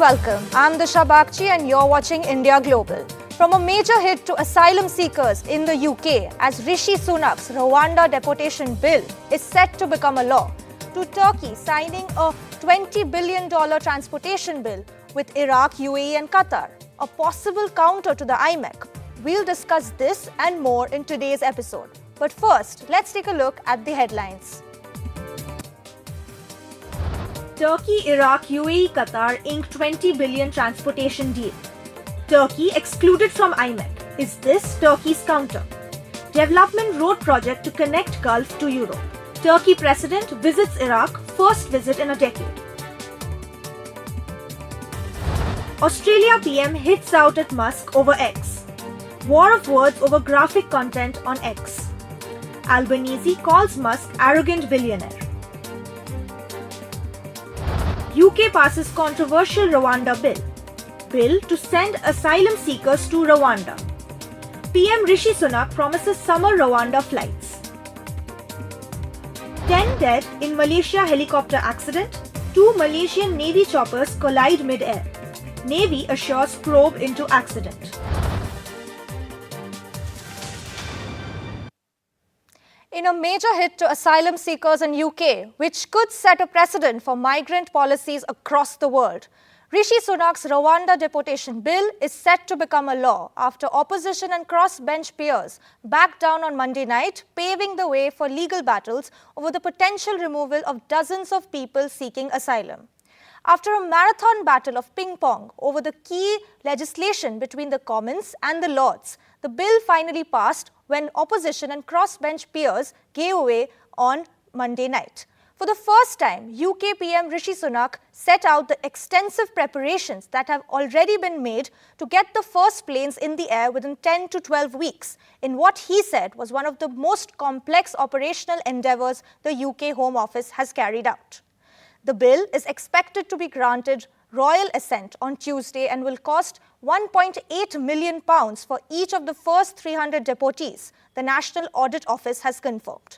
welcome. I'm Dishha Bagchi and you're watching India Global. From a major hit to asylum seekers in the UK as Rishi Sunak's Rwanda Deportation Bill is set to become a law, to Turkey signing a $20 billion transportation bill with Iraq, UAE and Qatar, a possible counter to the IMEC. We'll discuss this and more in today's episode. But first, let's take a look at the headlines. Turkey, Iraq, UAE, Qatar inked $20 billion transportation deal. Turkey excluded from IMEC. Is this Turkey's counter? Development road project to connect Gulf to Europe. Turkey president visits Iraq, first visit in a decade. Australia PM hits out at Musk over X. War of words over graphic content on X. Albanese calls Musk arrogant billionaire. UK passes controversial Rwanda bill. Bill to send asylum seekers to Rwanda. PM Rishi Sunak promises summer Rwanda flights. 10 dead in Malaysia helicopter accident. 2 Malaysian Navy choppers collide mid-air. Navy assures probe into accident. In a major hit to asylum seekers in UK, which could set a precedent for migrant policies across the world, Rishi Sunak's Rwanda Deportation Bill is set to become a law after opposition and cross-bench peers backed down on Monday night, paving the way for legal battles over the potential removal of dozens of people seeking asylum. After a marathon battle of ping-pong over the key legislation between the Commons and the Lords, the bill finally passed when opposition and cross-bench peers gave way on Monday night. For the first time, UK PM Rishi Sunak set out the extensive preparations that have already been made to get the first planes in the air within 10 to 12 weeks, in what he said was one of the most complex operational endeavours the UK Home Office has carried out. The bill is expected to be granted royal assent on Tuesday and will cost £1.8 million for each of the first 300 deportees, the National Audit Office has confirmed.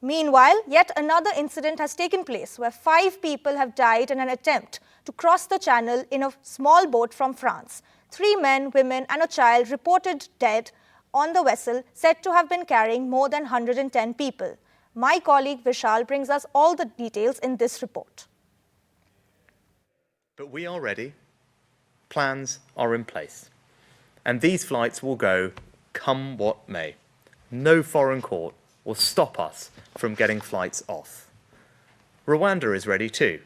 Meanwhile, yet another incident has taken place where 5 people have died in an attempt to cross the channel in a small boat from France. 3 men, women and a child reported dead on the vessel said to have been carrying more than 110 people. My colleague Vishal brings us all the details in this report. But we are ready. Plans are in place. And these flights will go come what may. No foreign court will stop us from getting flights off. Rwanda is ready too.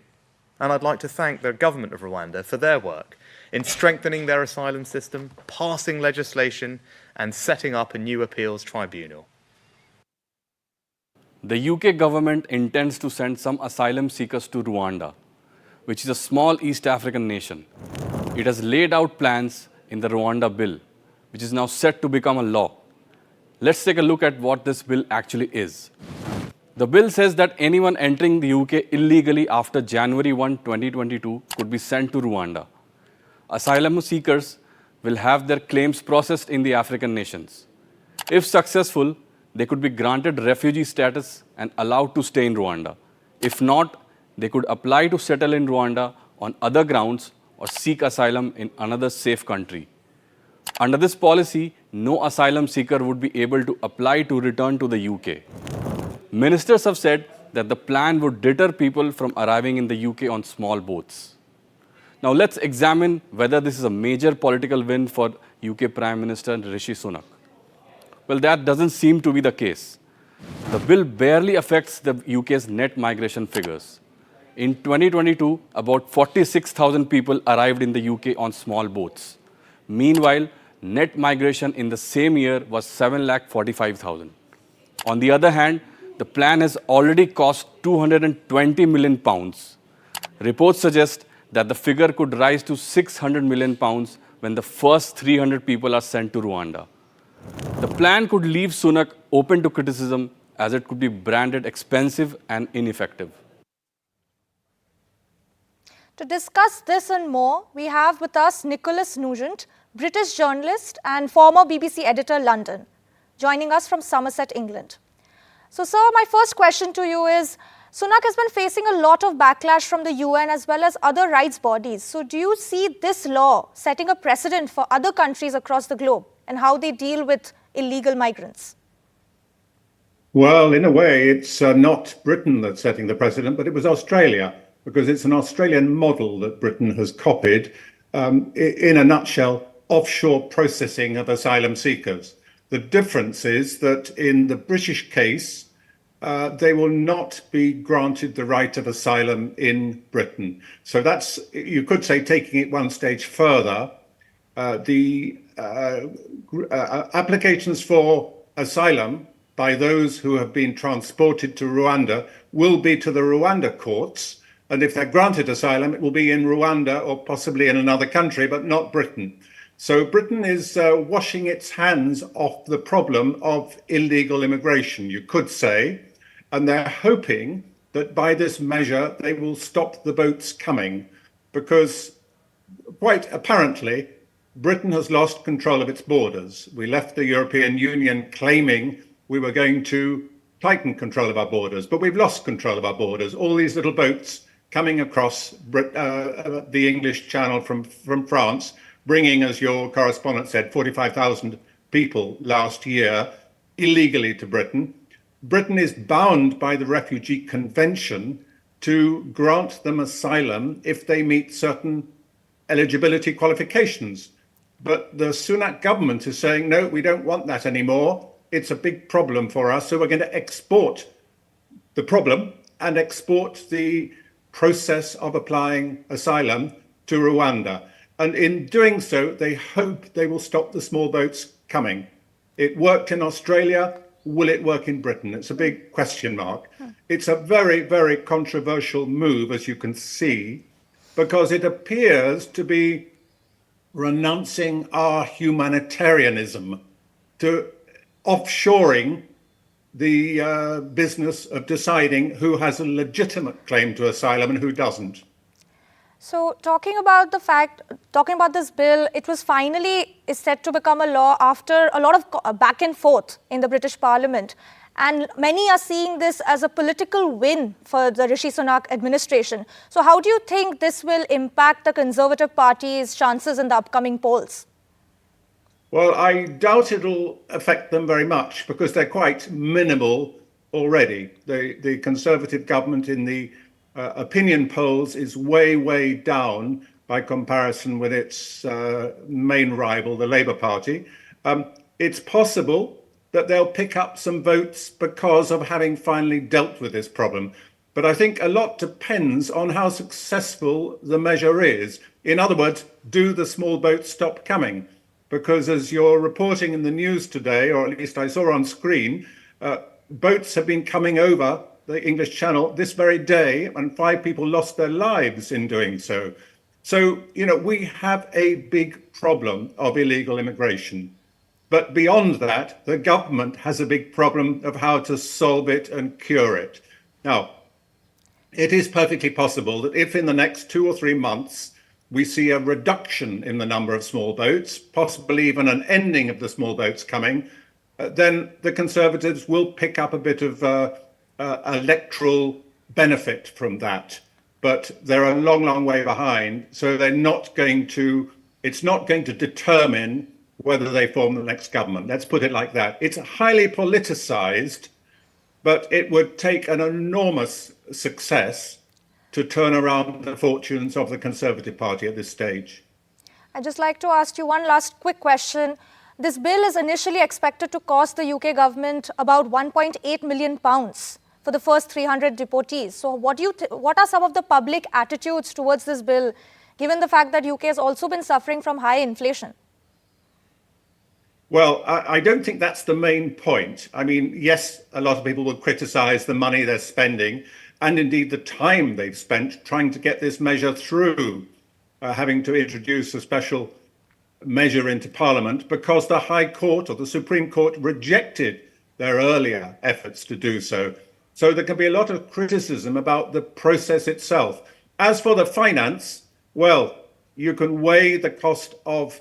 And I'd like to thank the government of Rwanda for their work in strengthening their asylum system, passing legislation and setting up a new appeals tribunal. The UK government intends to send some asylum seekers to Rwanda, which is a small East African nation. It has laid out plans in the Rwanda bill, which is now set to become a law. Let's take a look at what this bill actually is. The bill says that anyone entering the UK illegally after January 1, 2022 could be sent to Rwanda. Asylum seekers will have their claims processed in the African nations. If successful, they could be granted refugee status and allowed to stay in Rwanda. If not, they could apply to settle in Rwanda on other grounds or seek asylum in another safe country. Under this policy, no asylum seeker would be able to apply to return to the UK. Ministers have said that the plan would deter people from arriving in the UK on small boats. Now let's examine whether this is a major political win for UK Prime Minister Rishi Sunak. Well, that doesn't seem to be the case. The bill barely affects the UK's net migration figures. In 2022, about 46,000 people arrived in the UK on small boats. Meanwhile, net migration in the same year was 7,45,000. On the other hand, the plan has already cost £220 million. Reports suggest that the figure could rise to £600 million when the first 300 people are sent to Rwanda. The plan could leave Sunak open to criticism as it could be branded expensive and ineffective. To discuss this and more, we have with us Nicholas Nugat, British journalist and former BBC editor, London, joining us from Somerset, England. So, sir, my first question to you is, Sunak has been facing a lot of backlash from the UN as well as other rights bodies. So do you see this law setting a precedent for other countries across the globe and how they deal with illegal migrants? Well, in a way, it's not Britain that's setting the precedent, but it was Australia, because it's an Australian model that Britain has copied. In a nutshell, offshore processing of asylum seekers. The difference is that in the British case, they will not be granted the right of asylum in Britain. So that's, you could say, taking it one stage further. The applications for asylum by those who have been transported to Rwanda will be to the Rwanda courts. And if they're granted asylum, it will be in Rwanda or possibly in another country, but not Britain. So Britain is washing its hands off the problem of illegal immigration, you could say. And they're hoping that by this measure, they will stop the boats coming, because quite apparently, Britain has lost control of its borders. We left the European Union claiming we were going to tighten control of our borders, but we've lost control of our borders. All these little boats coming across the English Channel from France, bringing, as your correspondent said, 45,000 people last year illegally to Britain. Britain is bound by the Refugee Convention to grant them asylum if they meet certain eligibility qualifications. But the Sunak government is saying, no, we don't want that anymore. It's a big problem for us. So we're going to export the problem and export the process of applying asylum to Rwanda. And in doing so, they hope they will stop the small boats coming. It worked in Australia. Will it work in Britain? It's a big question mark. It's a very, very controversial move, as you can see, because it appears to be renouncing our humanitarianism to offshoring the business of deciding who has a legitimate claim to asylum and who doesn't. So talking about this bill, it was finally is set to become a law after a lot of back and forth in the British Parliament. And many are seeing this as a political win for the Rishi Sunak administration. So how do you think this will impact the Conservative Party's chances in the upcoming polls? Well, I doubt it'll affect them very much because they're quite minimal already. The Conservative government in the opinion polls is way, way down by comparison with its main rival, the Labour Party. It's possible that they'll pick up some votes because of having finally dealt with this problem. But I think a lot depends on how successful the measure is. In other words, do the small boats stop coming? Because as you're reporting in the news today, or at least I saw on screen, boats have been coming over the English Channel this very day, and 5 people lost their lives in doing so. So, we have a big problem of illegal immigration. But beyond that, the government has a big problem of how to solve it and cure it. Now, it is perfectly possible that if in the next 2 or 3 months we see a reduction in the number of small boats, possibly even an ending of the small boats coming, then the Conservatives will pick up a bit of electoral benefit from that. But they're a long, long way behind. So it's not going to determine whether they form the next government. Let's put it like that. It's highly politicized, but it would take an enormous success to turn around the fortunes of the Conservative Party at this stage. I'd just like to ask you one last quick question. This bill is initially expected to cost the UK government about £1.8 million for the first 300 deportees. So what are some of the public attitudes towards this bill, given the fact that UK has also been suffering from high inflation? Well, I don't think that's the main point. I mean, yes, a lot of people will criticize the money they're spending and indeed the time they've spent trying to get this measure through, having to introduce a special measure into Parliament because the High Court or the Supreme Court rejected their earlier efforts to do so. So there can be a lot of criticism about the process itself. As for the finance, well, you can weigh the cost of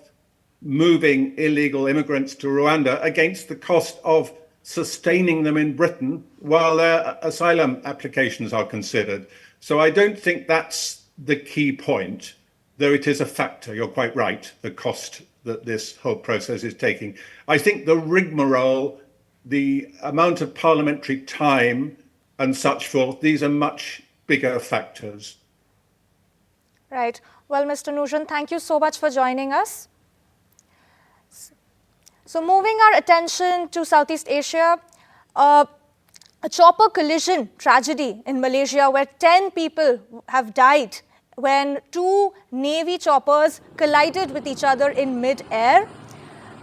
moving illegal immigrants to Rwanda against the cost of sustaining them in Britain while their asylum applications are considered. So I don't think that's the key point, though it is a factor. You're quite right, the cost that this whole process is taking. I think the rigmarole, the amount of parliamentary time and such forth, these are much bigger factors. Right. Well, Mr. Nugent, thank you so much for joining us. So moving our attention to Southeast Asia, a chopper collision tragedy in Malaysia where 10 people have died when two Navy choppers collided with each other in mid-air.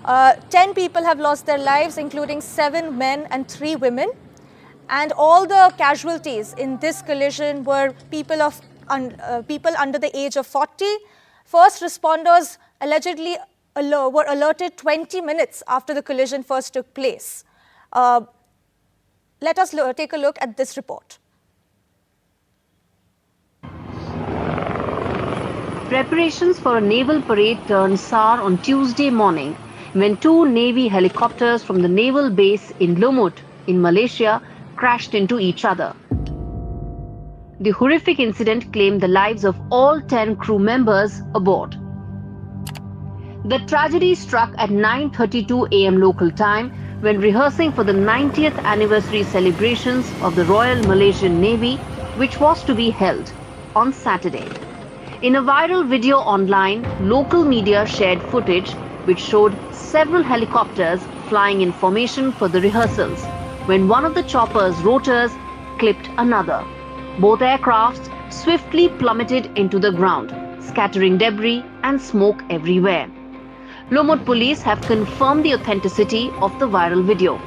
10 people have lost their lives, including 7 men and 3 women. And all the casualties in this collision were people under the age of 40. First responders allegedly were alerted 20 minutes after the collision first took place. Let us take a look at this report. Preparations for a naval parade turned sour on Tuesday morning when 2 Navy helicopters from the naval base in Lumut in Malaysia crashed into each other. The horrific incident claimed the lives of all 10 crew members aboard. The tragedy struck at 9:32 a.m. local time when rehearsing for the 90th anniversary celebrations of the Royal Malaysian Navy, which was to be held on Saturday. In a viral video online, local media shared footage which showed several helicopters flying in formation for the rehearsals when one of the chopper's rotors clipped another. Both aircrafts swiftly plummeted into the ground, scattering debris and smoke everywhere. Lumut police have confirmed the authenticity of the viral video.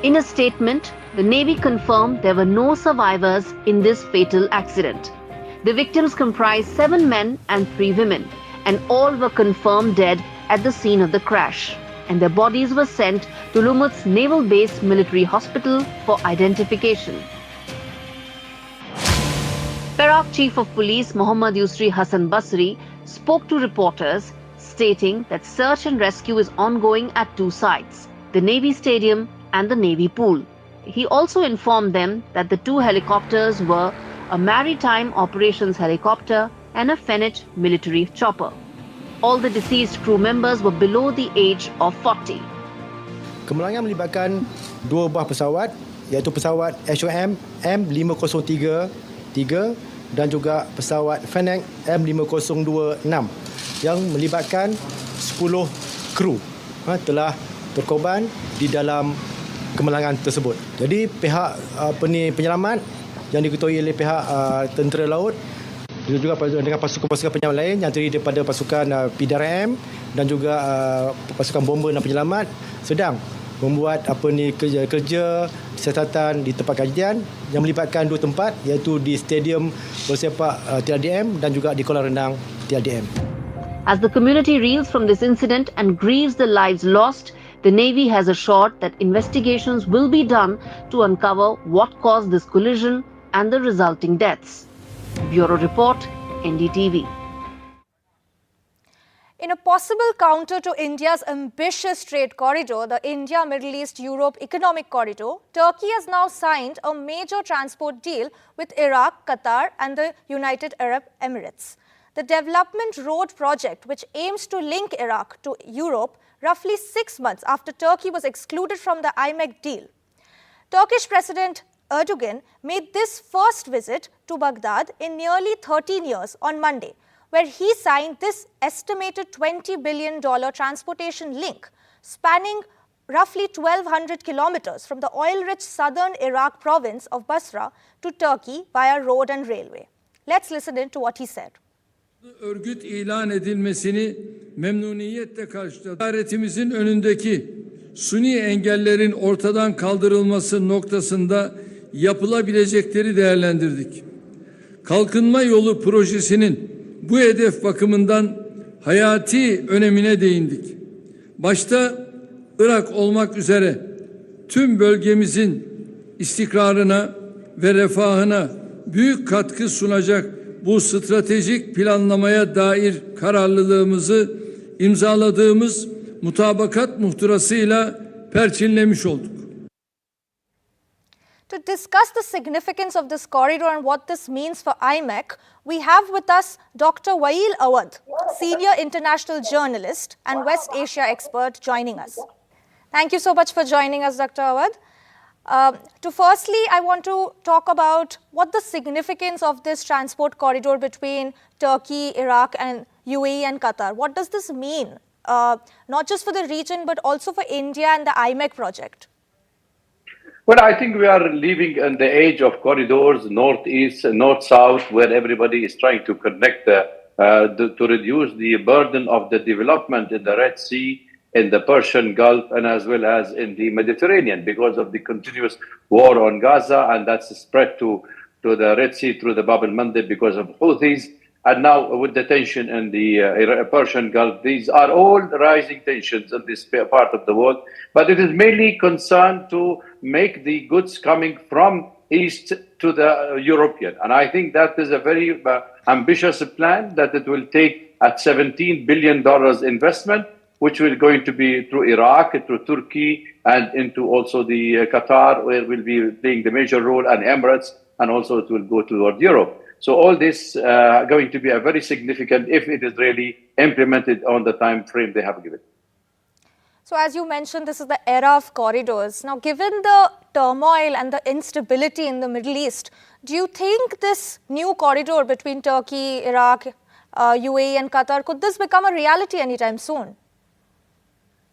In a statement, the Navy confirmed there were no survivors in this fatal accident. The victims comprised 7 men and 3 women, and all were confirmed dead at the scene of the crash, and their bodies were sent to Lumut's Naval Base Military Hospital for identification. Perak Chief of Police Muhammad Yusri Hassan Basri spoke to reporters, stating that search and rescue is ongoing at 2 sites, the Navy Stadium and the Navy Pool. He also informed them that the 2 helicopters were a maritime operations helicopter and a Fennet military chopper. All the deceased crew members were below the age of 40. Kemenangan melibatkan 2 buah pesawat, iaitu pesawat HOM M5033 dan juga pesawat Fennet M5026 yang melibatkan 10 kru telah berkorban di dalam kemenangan tersebut. Jadi pihak penyelamat yang diketuai oleh pihak tentera laut juga dengan pasukan-pasukan penyelamat lain yang terdiri daripada pasukan PDRM dan juga pasukan bomber dan penyelamat sedang membuat kerja siasatan di tempat kajian yang melibatkan 2 tempat, iaitu di Stadium Bersepak TLDM dan juga di kolam renang TLDM. As the community reels from this incident and grieves the lives lost, the Navy has assured that investigations will be done to uncover what caused this collision and the resulting deaths. Bureau Report, NDTV. In a possible counter to India's ambitious trade corridor, the India, Middle East, Europe Economic Corridor, Turkey has now signed a major transport deal with Iraq, Qatar and the United Arab Emirates. The development road project, which aims to link Iraq to Europe roughly 6 months after Turkey was excluded from the IMEC deal. Turkish President Erdogan made this first visit to Baghdad in nearly 13 years on Monday, where he signed this estimated $20 billion transportation link spanning roughly 1,200 kilometers from the oil-rich southern Iraq province of Basra to Turkey via road and railway. Let's listen in to what he said. Örgüt ilan edilmesini memnuniyetle karşıladık. Ziyaretimizin önündeki suni engellerin ortadan kaldırılması noktasında yapılabilecekleri değerlendirdik. Kalkınma yolu projesinin bu hedef bakımından hayati önemine değindik. Başta Irak olmak üzere tüm bölgemizin istikrarına ve refahına büyük katkı sunacak bu stratejik planlamaya dair kararlılığımızı imzaladığımız mutabakat muhtırasıyla perçinlemiş olduk. To discuss the significance of this corridor and what this means for IMEC, we have with us Dr. Waiel Awwad, senior international journalist and West Asia expert, joining us. Thank you so much for joining us, Dr. Awwad. Firstly, I want to talk about what the significance of this transport corridor between Turkey, Iraq, and UAE and Qatar. What does this mean, not just for the region, but also for India and the IMEC project? Well, I think we are living in the age of corridors, northeast, north-south, where everybody is trying to connect to reduce the burden of the development in the Red Sea, in the Persian Gulf, and as well as in the Mediterranean, because of the continuous war on Gaza, and that's spread to the Red Sea through the Bab al-Mandeb because of Houthis. And now with the tension in the Persian Gulf, these are all rising tensions in this part of the world. But it is mainly concerned to make the goods coming from east to the European. And I think that is a very ambitious plan, that it will take at $17 billion investment, which will going to be through Iraq, through Turkey, and into also the Qatar, where we'll be playing the major role, and Emirates, and also it will go toward Europe. So all this going to be a very significant if it is really implemented on the time frame they have given. So as you mentioned, this is the era of corridors. Now, given the turmoil and the instability in the Middle East, do you think this new corridor between Turkey, Iraq, UAE and Qatar, could this become a reality anytime soon?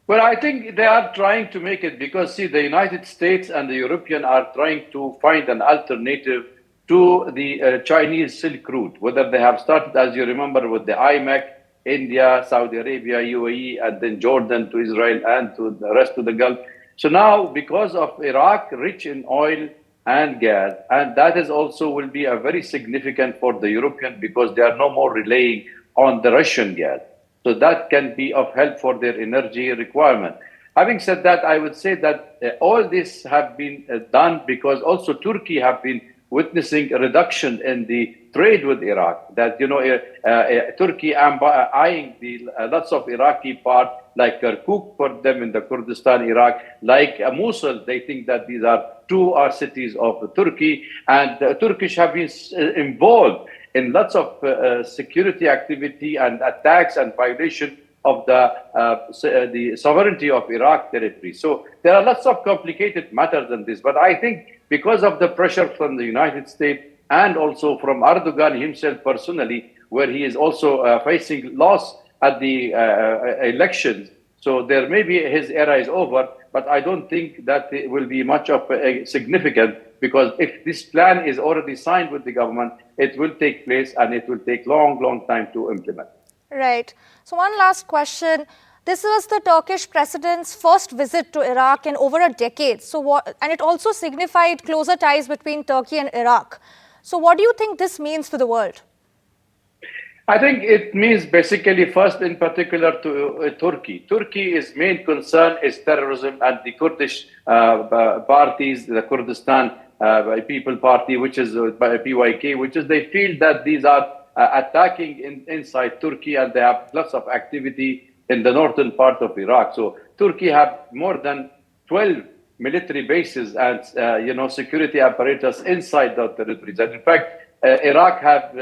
Well, I think they are trying to make it because, see, the United States and the European are trying to find an alternative to the Chinese Silk Route, whether they have started, as you remember, with the IMEC, India, Saudi Arabia, UAE, and then Jordan to Israel and to the rest of the Gulf. So now, because of Iraq, rich in oil and gas, and that is also will be a very significant for the European because they are no more relying on the Russian gas. So that can be of help for their energy requirement. Having said that, I would say that all this have been done because also Turkey have been witnessing a reduction in the trade with Iraq. That, Turkey eyeing the lots of Iraqi part, like Kirkuk for them in the Kurdistan, Iraq, like Mosul. They think that these are two cities of Turkey, and the Turkish have been involved in lots of security activity and attacks and violation of the sovereignty of Iraq territory. So there are lots of complicated matters in this. But I think because of the pressure from the United States and also from Erdogan himself personally, where he is also facing loss at the elections, so there maybe his era is over, but I don't think that it will be much of a significant, because if this plan is already signed with the government, it will take place and it will take long time to implement. Right. So one last question. This was the Turkish president's first visit to Iraq in over a decade. And it also signified closer ties between Turkey and Iraq. So what do you think this means for the world? I think it means basically first in particular to Turkey. Turkey's main concern is terrorism, and the Kurdish parties, the Kurdistan People Party, which is PYK, which is they feel that these are attacking inside Turkey, and they have lots of activity in the northern part of Iraq. So Turkey have more than 12 military bases and security apparatus inside the territories. And in fact, Iraq have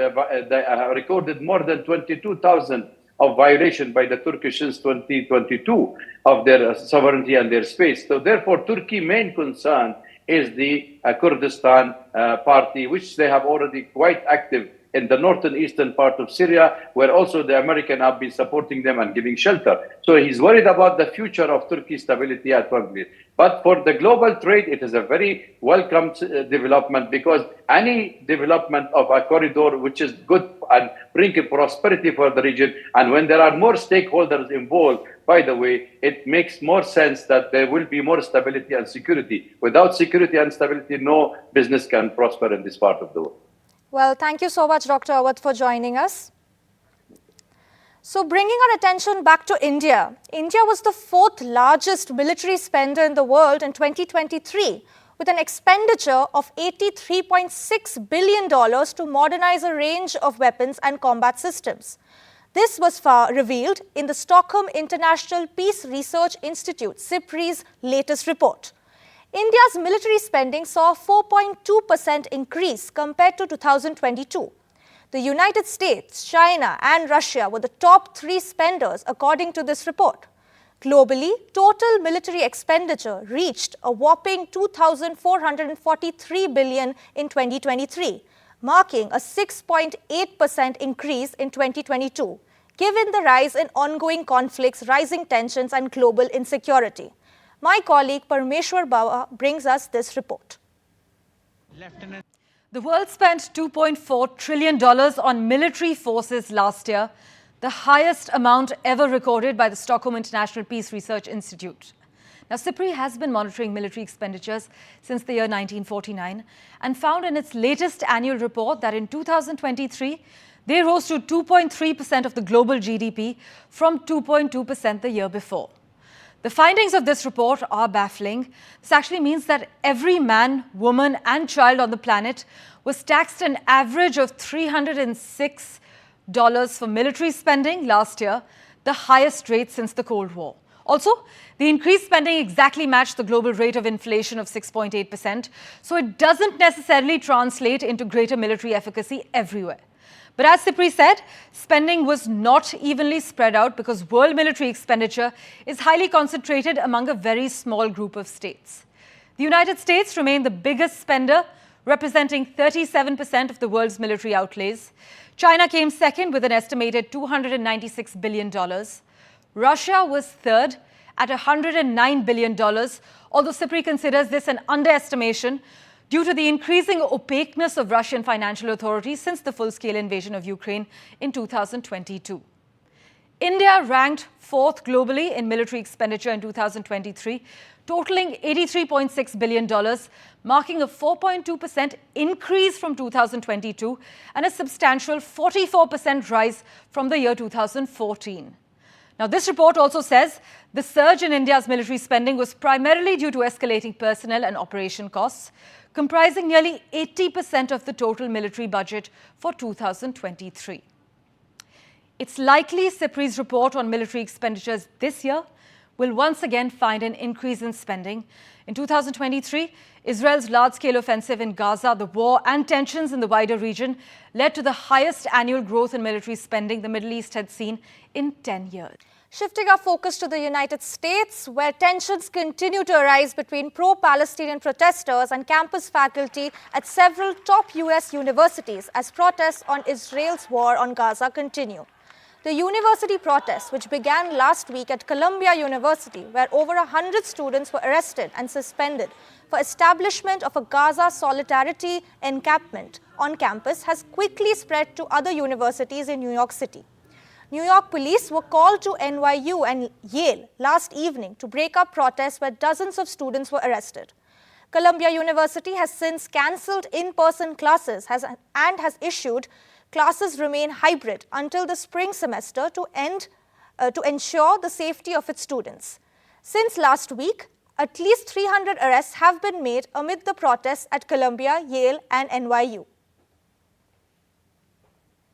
recorded more than 22,000 of violation by the Turkish since 2022 of their sovereignty and their space. So therefore, Turkey's main concern is the Kurdistan party, which they have already quite active in the northern eastern part of Syria, where also the Americans have been supporting them and giving shelter. So he's worried about the future of Turkey's stability at one place. But for the global trade, it is a very welcome development, because any development of a corridor which is good and bring prosperity for the region, and when there are more stakeholders involved, by the way, it makes more sense that there will be more stability and security. Without security and stability, no business can prosper in this part of the world. Well, thank you so much, Dr. Awwad, for joining us. So bringing our attention back to India, India was the 4th largest military spender in the world in 2023, with an expenditure of $83.6 billion to modernize a range of weapons and combat systems. This was revealed in the Stockholm International Peace Research Institute, SIPRI's latest report. India's military spending saw a 4.2% increase compared to 2022. The United States, China and Russia were the top 3 spenders according to this report. Globally, total military expenditure reached a whopping $2,443 billion in 2023, marking a 6.8% increase in 2022, given the rise in ongoing conflicts, rising tensions and global insecurity. My colleague Parmeshwar Bawa brings us this report. The world spent $2.4 trillion on military forces last year, the highest amount ever recorded by the Stockholm International Peace Research Institute. Now, SIPRI has been monitoring military expenditures since the year 1949 and found in its latest annual report that in 2023, they rose to 2.3% of the global GDP from 2.2% the year before. The findings of this report are baffling. This actually means that every man, woman and child on the planet was taxed an average of $306 for military spending last year, the highest rate since the Cold War. Also, the increased spending exactly matched the global rate of inflation of 6.8%, so it doesn't necessarily translate into greater military efficacy everywhere. But as SIPRI said, spending was not evenly spread out because world military expenditure is highly concentrated among a very small group of states. The United States remained the biggest spender, representing 37% of the world's military outlays. China came second with an estimated $296 billion. Russia was third at $109 billion, although SIPRI considers this an underestimation due to the increasing opaqueness of Russian financial authorities since the full-scale invasion of Ukraine in 2022. India ranked 4th globally in military expenditure in 2023, totaling $83.6 billion, marking a 4.2% increase from 2022 and a substantial 44% rise from the year 2014. Now, this report also says the surge in India's military spending was primarily due to escalating personnel and operation costs, comprising nearly 80% of the total military budget for 2023. It's likely SIPRI's report on military expenditures this year will once again find an increase in spending. In 2023, Israel's large-scale offensive in Gaza, the war and tensions in the wider region led to the highest annual growth in military spending the Middle East had seen in 10 years. Shifting our focus to the United States, where tensions continue to arise between pro-Palestinian protesters and campus faculty at several top US universities as protests on Israel's war on Gaza continue. The university protests, which began last week at Columbia University, where over 100 students were arrested and suspended for establishment of a Gaza solidarity encampment on campus, has quickly spread to other universities in New York City. New York police were called to NYU and Yale last evening to break up protests where dozens of students were arrested. Columbia University has since cancelled in-person classes and has issued classes remain hybrid until the spring semester to ensure the safety of its students. Since last week, at least 300 arrests have been made amid the protests at Columbia, Yale and NYU.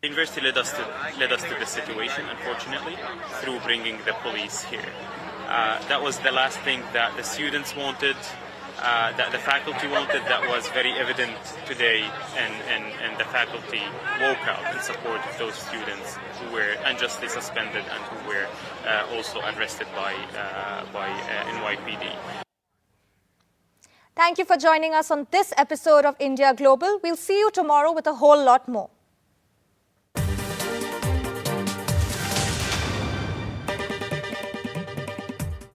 The university led us to this situation, unfortunately, through bringing the police here. That was the last thing that the students wanted, that the faculty wanted. That was very evident today, and the faculty woke up in support of those students who were unjustly suspended and who were also arrested by NYPD. Thank you for joining us on this episode of India Global. We'll see you tomorrow with a whole lot more.